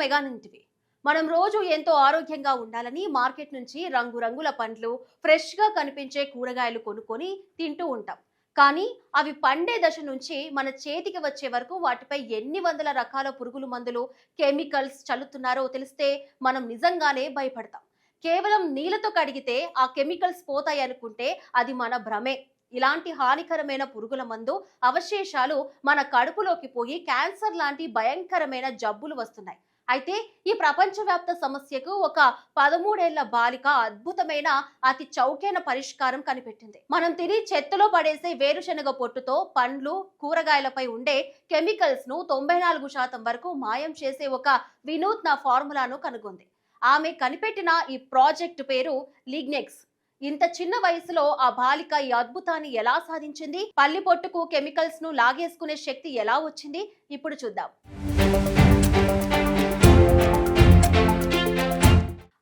మెగానింటివి. మనం రోజు ఎంతో ఆరోగ్యంగా ఉండాలని మార్కెట్ నుంచి రంగురంగుల పండ్లు, ఫ్రెష్గా కనిపించే కూరగాయలు కొనుక్కొని తింటూ ఉంటాం. కానీ అవి పండే దశ నుంచి మన చేతికి వచ్చే వరకు వాటిపై ఎన్ని వందల రకాల పురుగుల మందులు, కెమికల్స్ చల్లుతున్నారో తెలిస్తే మనం నిజంగానే భయపడతాం. కేవలం నీళ్లతో కడిగితే ఆ కెమికల్స్ పోతాయి అనుకుంటే అది మన భ్రమే. ఇలాంటి హానికరమైన పురుగుల మందు అవశేషాలు మన కడుపులోకి పోయి క్యాన్సర్ లాంటి భయంకరమైన జబ్బులు వస్తున్నాయి. అయితే ఈ ప్రపంచవ్యాప్త సమస్యకు ఒక 13 ఏళ్ల బాలిక అద్భుతమైన అతి చౌకైన పరిష్కారం కనిపెట్టింది. మనం తిని చెత్తలో పడేసే వేరుశనగ పొట్టుతో పండ్లు, కూరగాయలపై ఉండే కెమికల్స్ ను 94% వరకు మాయం చేసే ఒక వినూత్న ఫార్ములాను కనుగొంది. ఆమె కనిపెట్టిన ఈ ప్రాజెక్టు పేరు లిగ్నెక్స్. ఇంత చిన్న వయసులో ఆ బాలిక ఈ అద్భుతాన్ని ఎలా సాధించింది? పల్లి పొట్టుకు కెమికల్స్ ను లాగేసుకునే శక్తి ఎలా వచ్చింది? ఇప్పుడు చూద్దాం.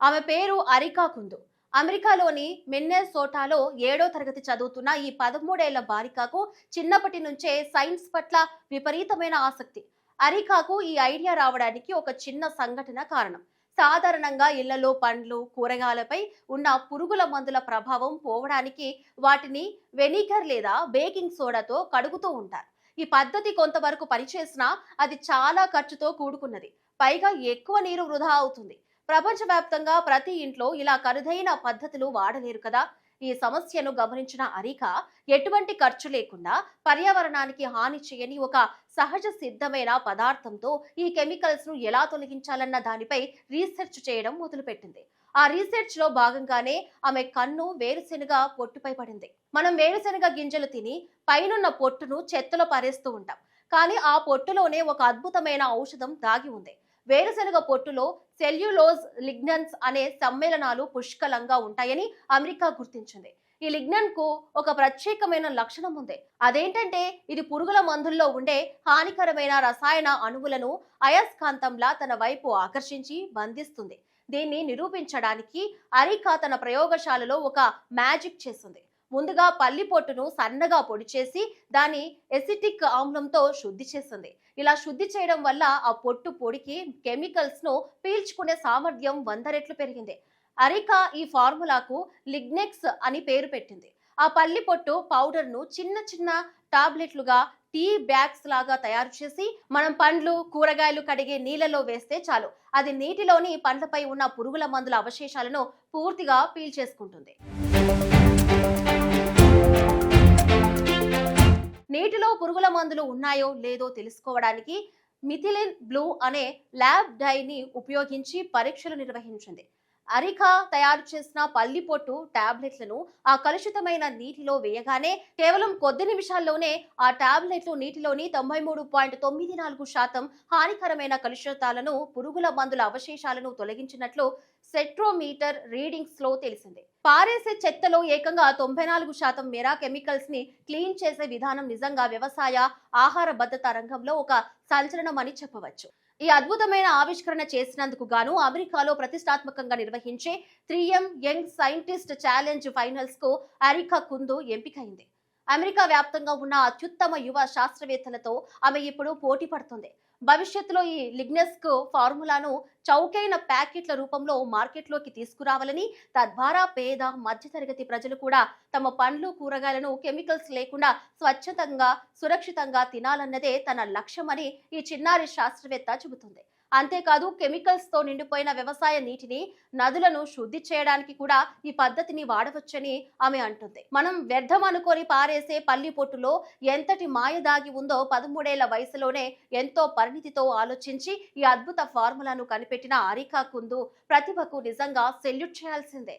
ఆమె పేరు అరికా కుందు. అమెరికాలోని మిన్నెసోటాలో 7వ తరగతి చదువుతున్న ఈ 13 ఏళ్ల బాలికకు చిన్నప్పటి నుంచే సైన్స్ పట్ల విపరీతమైన ఆసక్తి. అరికాకు ఈ ఐడియా రావడానికి ఒక చిన్న సంఘటన కారణం. సాధారణంగా ఇళ్లలో పండ్లు, కూరగాయలపై ఉన్న పురుగుల మందుల ప్రభావం పోవడానికి వాటిని వెనిగర్ లేదా బేకింగ్ సోడాతో కడుగుతూ ఉంటారు. ఈ పద్ధతి కొంతవరకు పనిచేసినా అది చాలా ఖర్చుతో కూడుకున్నది. పైగా ఎక్కువ నీరు వృధా అవుతుంది. ప్రపంచవ్యాప్తంగా ప్రతి ఇంట్లో ఇలా ఖరీదైన పద్ధతులు వాడలేరు కదా. ఈ సమస్యను గమనించిన అరికా ఎటువంటి ఖర్చు లేకుండా పర్యావరణానికి హాని చేయని ఒక సహజ సిద్ధమైన పదార్థంతో ఈ కెమికల్స్ ను ఎలా తొలగించాలన్న దానిపై రీసెర్చ్ చేయడం మొదలుపెట్టింది. ఆ రీసెర్చ్ లో భాగంగానే ఆమె కన్ను వేరుశెనగ పొట్టుపై పడింది. మనం వేరుశెనగ గింజలు తిని పైనున్న పొట్టును చెత్తలో పారేస్తూ ఉంటాం. కానీ ఆ పొట్టులోనే ఒక అద్భుతమైన ఔషధం దాగి ఉంది. వేరుశెనగ పొట్టులో సెల్యులోజ్, లిగ్నన్స్ అనే సమ్మేళనాలు పుష్కలంగా ఉంటాయని అమెరికా గుర్తించింది. ఈ లిగ్నన్ కు ఒక ప్రత్యేకమైన లక్షణం ఉంది. అదేంటంటే ఇది పురుగుల మందుల్లో ఉండే హానికరమైన రసాయన అణువులను అయస్కాంతంలా తన వైపు ఆకర్షించి బంధిస్తుంది. దీన్ని నిరూపించడానికి అరికా తన ప్రయోగశాలలో ఒక మ్యాజిక్ చేసింది. ముందుగా పల్లి పొట్టును సన్నగా పొడి చేసి దాని ఎసిటిక్ ఆమ్లంతో శుద్ధి చేసింది. ఇలా శుద్ధి చేయడం వల్ల ఆ పొట్టు పొడికి కెమికల్స్ ను పీల్చుకునే సామర్థ్యం 100 రెట్లు పెరిగింది. అరికా ఈ ఫార్ములాకు లిగ్నెక్స్ అని పేరు పెట్టింది. ఆ పల్లి పొట్టు పౌడర్ ను చిన్న చిన్న టాబ్లెట్లుగా టీ బ్యాగ్స్ లాగా తయారు చేసి మనం పండ్లు, కూరగాయలు కడిగే నీళ్ళలో వేస్తే చాలు, అది నీటిలోని పండ్లపై ఉన్న పురుగుల మందుల అవశేషాలను పూర్తిగా పీల్చేసుకుంటుంది. నీటిలో పురుగుల మందులు ఉన్నాయో లేదో తెలుసుకోవడానికి మిథిలిన్ బ్లూ అనే ల్యాబ్ డైని ఉపయోగించి పరీక్షలు నిర్వహించింది. అరికా తయారు చేసిన పల్లి పొట్టు టాబ్లెట్లను ఆ కలుషితమైన నీటిలో వేయగానే కేవలం కొద్ది నిమిషాల్లోనే ఆ టాబ్లెట్లు నీటిలోని 93.94% హానికరమైన కలుషితాలను, పురుగుల మందుల అవశేషాలను తొలగించినట్లు సెట్రోమీటర్ రీడింగ్స్ లో తెలిసింది. పారేసే చెత్తలో ఏకంగా 94% మేర కెమికల్స్ ని క్లీన్ చేసే విధానం నిజంగా వ్యవసాయ, ఆహార భద్రతా రంగంలో ఒక సంచలనం అని చెప్పవచ్చు. ఈ అద్భుతమైన ఆవిష్కరణ చేసినందుకు గాను అమెరికాలో ప్రతిష్టాత్మకంగా నిర్వహించే 3M young scientist challenge finals కు అరికా కుందు ఎంపికైంది. అమెరికా వ్యాప్తంగా ఉన్న అత్యుత్తమ యువ శాస్త్రవేత్తలతో ఆమె ఇప్పుడు పోటీ పడుతుంది. భవిష్యత్తులో ఈ లిగ్నెస్క్ ఫార్ములాను చౌకైన ప్యాకెట్ల రూపంలో మార్కెట్లోకి తీసుకురావాలని, తద్వారా పేద, మధ్యతరగతి ప్రజలు కూడా తమ పండ్లు, కూరగాయలను కెమికల్స్ లేకుండా స్వచ్ఛతంగా, సురక్షితంగా తినాలన్నదే తన లక్ష్యమని ఈ చిన్నారి శాస్త్రవేత్త చెబుతుంది. అంతేకాదు కెమికల్స్ తో నిండిపోయిన వ్యవసాయ నీటిని, నదులను శుద్ధి చేయడానికి కూడా ఈ పద్ధతిని వాడవచ్చని ఆమె అంటుంది. మనం వ్యర్థం అనుకొని పారేసే పల్లి పొట్టులో ఎంతటి మాయ దాగి ఉందో 13 ఏళ్ల వయసులోనే ఎంతో పరిణితితో ఆలోచించి ఈ అద్భుత ఫార్ములాను కనిపెట్టిన అరికా కుందు ప్రతిభకు నిజంగా సెల్యూట్ చేయాల్సిందే.